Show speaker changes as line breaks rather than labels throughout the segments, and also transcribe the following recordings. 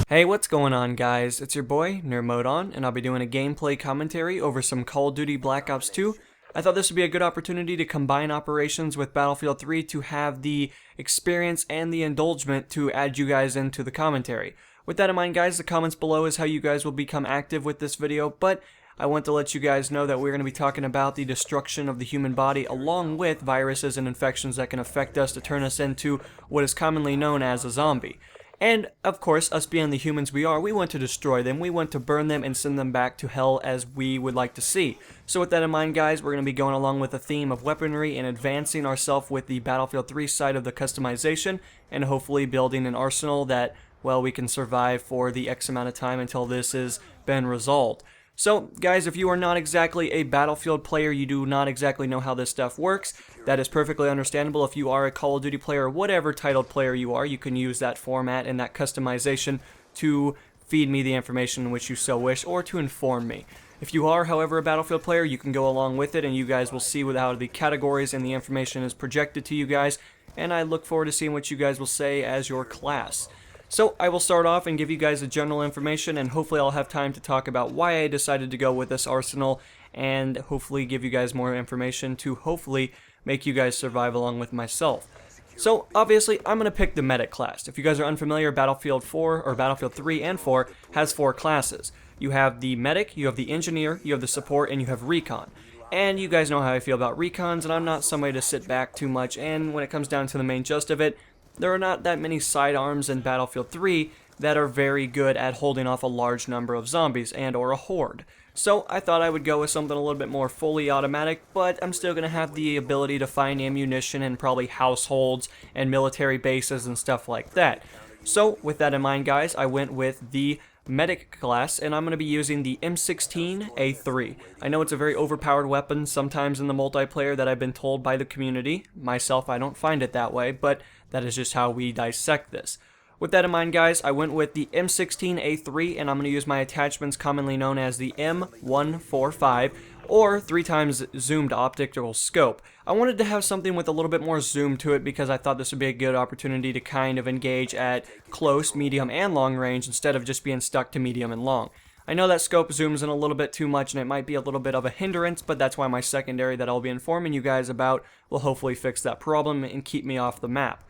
Hey, what's going on, guys? It's your boy, lONl, and I'll be doing a gameplay commentary over some Call of Duty Black Ops 2. I thought this would be a good opportunity to combine operations with Battlefield 3 to have the experience and the indulgement to add you guys into the commentary. With that in mind, guys, the comments below is how you guys will become active with this video, but I want to let you guys know that we're going to be talking about the destruction of the human body along with viruses and infections that can affect us to turn us into what is commonly known as a zombie. And, of course, us being the humans we are, we want to destroy them, we want to burn them and send them back to hell as we would like to see. So with that in mind, guys, we're going to be going along with the theme of weaponry and advancing ourselves with the Battlefield 3 side of the customization, and hopefully building an arsenal that, well, we can survive for the X amount of time until this has been resolved. So, guys, if you are not exactly a Battlefield player, you do not exactly know how this stuff works, that is perfectly understandable. If you are a Call of Duty player, or whatever titled player you are, you can use that format and that customization to feed me the information in which you so wish, or to inform me. If you are, however, a Battlefield player, you can go along with it, and you guys will see how the categories and the information is projected to you guys, and I look forward to seeing what you guys will say as your class. So I will start off and give you guys the general information, and hopefully I'll have time to talk about why I decided to go with this arsenal, and hopefully give you guys more information to hopefully make you guys survive along with myself. So obviously I'm going to pick the medic class. If you guys are unfamiliar, Battlefield 4 or Battlefield 3 and 4 has 4 classes. You have the medic, you have the engineer, you have the support, and you have recon. And you guys know how I feel about recons, and I'm not somebody to sit back too much, and when it comes down to the main gist of it, there are not that many sidearms in Battlefield 3 that are very good at holding off a large number of zombies and or a horde. So I thought I would go with something a little bit more fully automatic, but I'm still going to have the ability to find ammunition in probably households and military bases and stuff like that. So with that in mind, guys, I went with the medic class, and I'm going to be using the M16A3. I know it's a very overpowered weapon sometimes in the multiplayer that I've been told by the community. Myself, I don't find it that way, but that is just how we dissect this. With that in mind, guys, I went with the M16A3, and I'm going to use my attachments commonly known as the M145, or 3 times zoomed optical scope. I wanted to have something with a little bit more zoom to it because I thought this would be a good opportunity to kind of engage at close, medium, and long range instead of just being stuck to medium and long. I know that scope zooms in a little bit too much and it might be a little bit of a hindrance, but that's why my secondary that I'll be informing you guys about will hopefully fix that problem and keep me off the map.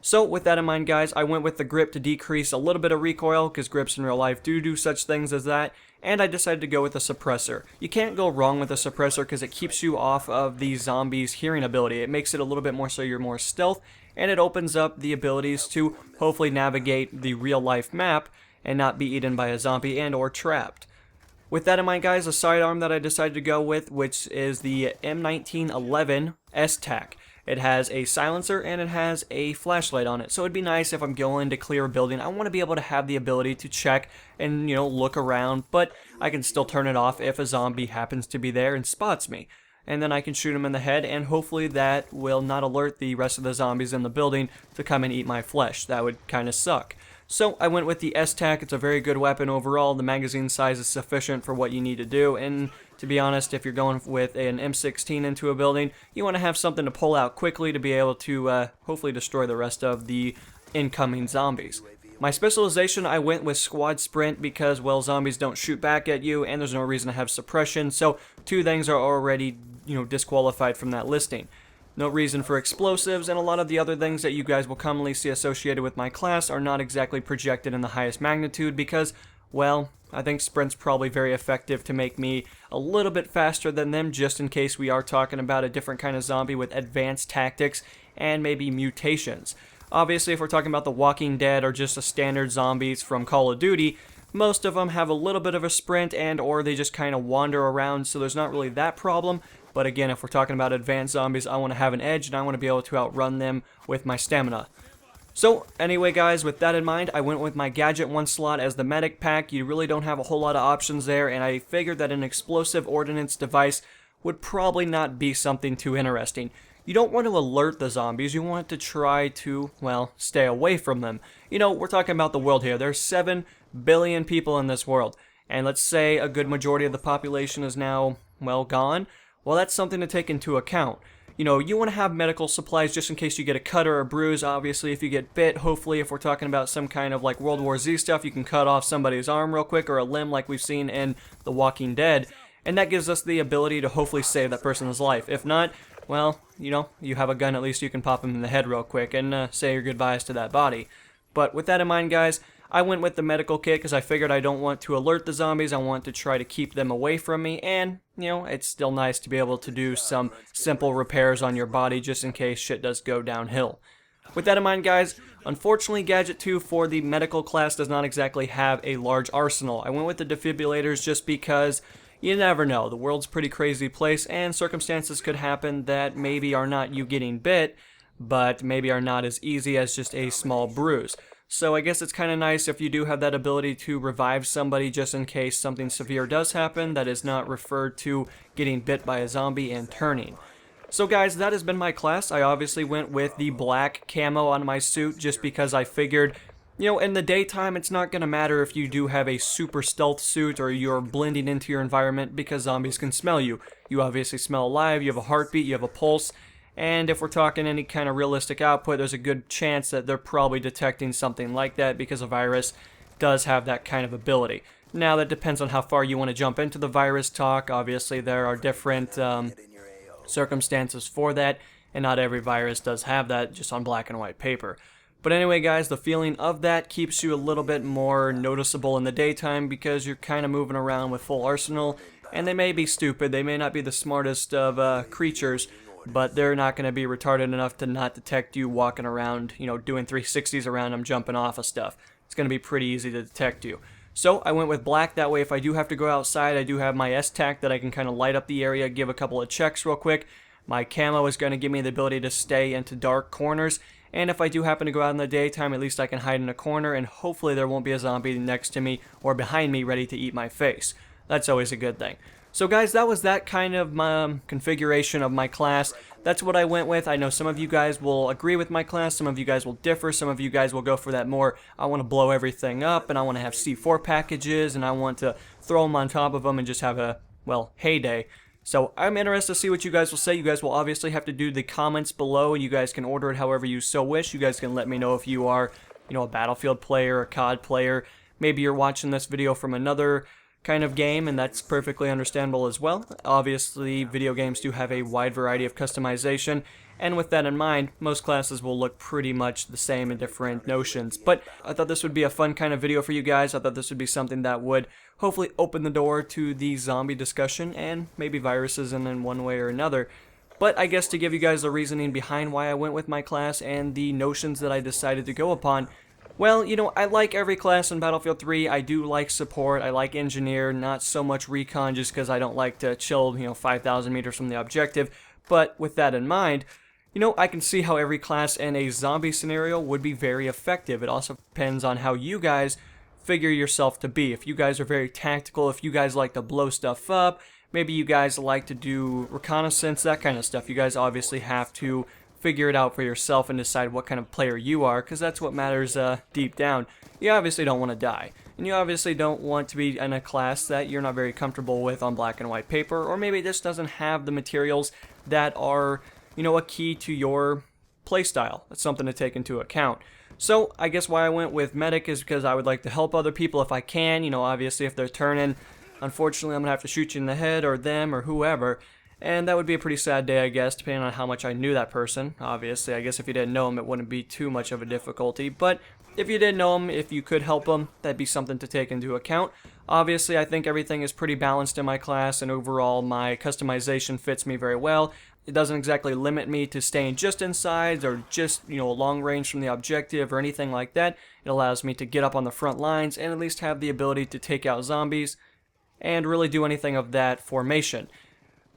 So with that in mind, guys, I went with the grip to decrease a little bit of recoil, because grips in real life do such things as that, and I decided to go with a suppressor. You can't go wrong with a suppressor because it keeps you off of the zombies' hearing ability. It makes it a little bit more so you're more stealth, and it opens up the abilities to hopefully navigate the real life map and not be eaten by a zombie and or trapped. With that in mind, guys, a sidearm that I decided to go with, which is the M1911 S-TAC. It has a silencer and it has a flashlight on it. So it'd be nice if I'm going to clear a building. I want to be able to have the ability to check and, look around, but I can still turn it off if a zombie happens to be there and spots me. And then I can shoot him in the head, and hopefully that will not alert the rest of the zombies in the building to come and eat my flesh. That would kind of suck. So I went with the S-TAC. It's a very good weapon overall. The magazine size is sufficient for what you need to do, and to be honest, if you're going with an M16 into a building, you want to have something to pull out quickly to be able to hopefully destroy the rest of the incoming zombies. My specialization, I went with squad sprint because, well, zombies don't shoot back at you, and there's no reason to have suppression, so 2 things are already, disqualified from that listing. No reason for explosives, and a lot of the other things that you guys will commonly see associated with my class are not exactly projected in the highest magnitude because, well, I think sprint's probably very effective to make me a little bit faster than them, just in case we are talking about a different kind of zombie with advanced tactics and maybe mutations. Obviously, if we're talking about the Walking Dead or just the standard zombies from Call of Duty, most of them have a little bit of a sprint and or they just kind of wander around, so there's not really that problem. But again, if we're talking about advanced zombies, I want to have an edge and I want to be able to outrun them with my stamina. So anyway, guys, with that in mind, I went with my Gadget 1 slot as the medic pack. You really don't have a whole lot of options there, and I figured that an explosive ordnance device would probably not be something too interesting. You don't want to alert the zombies, you want to try to, well, stay away from them. We're talking about the world here. There's 7 billion people in this world, and let's say a good majority of the population is now, well, gone. Well, that's something to take into account. you want to have medical supplies just in case you get a cut or a bruise. Obviously, if you get bit, hopefully, if we're talking about some kind of like World War Z stuff, you can cut off somebody's arm real quick or a limb like we've seen in The Walking Dead. And that gives us the ability to hopefully save that person's life. If not, well, you have a gun, at least you can pop him in the head real quick and say your goodbyes to that body. But with that in mind, guys, I went with the medical kit because I figured I don't want to alert the zombies. I want to try to keep them away from me. And, it's still nice to be able to do some simple repairs on your body just in case shit does go downhill. With that in mind, guys, unfortunately, Gadget 2 for the medical class does not exactly have a large arsenal. I went with the defibrillators just because you never know. The world's a pretty crazy place, and circumstances could happen that maybe are not you getting bit, but maybe are not as easy as just a small bruise. So I guess it's kind of nice if you do have that ability to revive somebody just in case something severe does happen that is not referred to getting bit by a zombie and turning. So guys, that has been my class. I obviously went with the black camo on my suit just because I figured, in the daytime it's not going to matter if you do have a super stealth suit or you're blending into your environment because zombies can smell you. You obviously smell alive, you have a heartbeat, you have a pulse. And if we're talking any kind of realistic output, there's a good chance that they're probably detecting something like that because a virus does have that kind of ability. Now, that depends on how far you want to jump into the virus talk. Obviously, there are different circumstances for that, and not every virus does have that just on black and white paper. But anyway, guys, the feeling of that keeps you a little bit more noticeable in the daytime because you're kind of moving around with full arsenal, and they may be stupid, they may not be the smartest of creatures, but they're not going to be retarded enough to not detect you walking around, doing 360s around them, jumping off of stuff. It's going to be pretty easy to detect you. So I went with black, that way if I do have to go outside, I do have my S-Tac that I can kind of light up the area, give a couple of checks real quick. My camo is going to give me the ability to stay into dark corners, and if I do happen to go out in the daytime, at least I can hide in a corner, and hopefully there won't be a zombie next to me or behind me ready to eat my face. That's always a good thing. So guys, that was that kind of configuration of my class. That's what I went with. I know some of you guys will agree with my class, some of you guys will differ, some of you guys will go for that more, I want to blow everything up, and I want to have C4 packages, and I want to throw them on top of them and just have a, heyday. So I'm interested to see what you guys will say. You guys will obviously have to do the comments below, and you guys can order it however you so wish. You guys can let me know if you are, a Battlefield player, a COD player. Maybe you're watching this video from another kind of game, and that's perfectly understandable as well. Obviously, video games do have a wide variety of customization, and with that in mind, most classes will look pretty much the same in different notions. But I thought this would be a fun kind of video for you guys. I thought this would be something that would hopefully open the door to the zombie discussion and maybe viruses in one way or another. But I guess to give you guys the reasoning behind why I went with my class and the notions that I decided to go upon, well, I like every class in Battlefield 3. I do like support, I like engineer, not so much recon just because I don't like to chill, 5,000 meters from the objective. But with that in mind, I can see how every class in a zombie scenario would be very effective. It also depends on how you guys figure yourself to be. If you guys are very tactical, if you guys like to blow stuff up, maybe you guys like to do reconnaissance, that kind of stuff. You guys obviously have to figure it out for yourself and decide what kind of player you are, because that's what matters deep down. You obviously don't want to die, and you obviously don't want to be in a class that you're not very comfortable with on black and white paper, or maybe it just doesn't have the materials that are, a key to your playstyle. That's something to take into account. So I guess why I went with medic is because I would like to help other people if I can. Obviously if they're turning, unfortunately I'm going to have to shoot you in the head, or them, or whoever. And that would be a pretty sad day, I guess, depending on how much I knew that person. Obviously, I guess if you didn't know him, it wouldn't be too much of a difficulty. But if you did know him, if you could help him, that'd be something to take into account. Obviously, I think everything is pretty balanced in my class, and overall, my customization fits me very well. It doesn't exactly limit me to staying just inside or just, long range from the objective or anything like that. It allows me to get up on the front lines and at least have the ability to take out zombies and really do anything of that formation.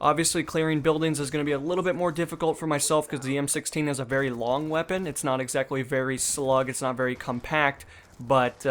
Obviously, clearing buildings is going to be a little bit more difficult for myself because the M16 is a very long weapon. It's not exactly very slug, it's not very compact, but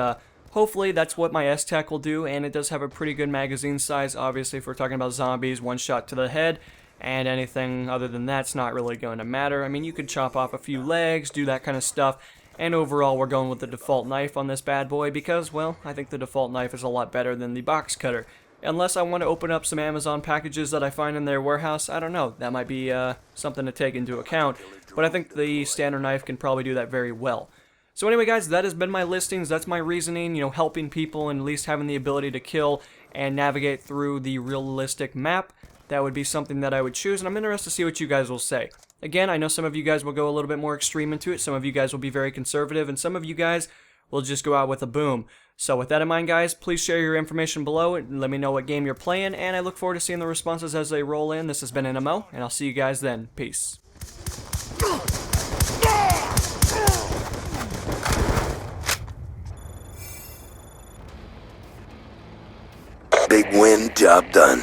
hopefully that's what my S-Tac will do, and it does have a pretty good magazine size. Obviously, if we're talking about zombies, one shot to the head, and anything other than that's not really going to matter. I mean, you could chop off a few legs, do that kind of stuff, and overall we're going with the default knife on this bad boy because, well, I think the default knife is a lot better than the box cutter. unless I want to open up some Amazon packages that I find in their warehouse. I don't know, that might be something to take into account, but I think the standard knife can probably do that very well. So anyway guys, that has been my listings, that's my reasoning, helping people and at least having the ability to kill and navigate through the realistic map. That would be something that I would choose, and I'm interested to see what you guys will say. Again, I know some of you guys will go a little bit more extreme into it, some of you guys will be very conservative, and some of you guys will just go out with a boom. So with that in mind guys, please share your information below and let me know what game you're playing, and I look forward to seeing the responses as they roll in. This has been NMO, and I'll see you guys then. Peace.
Big win, job done.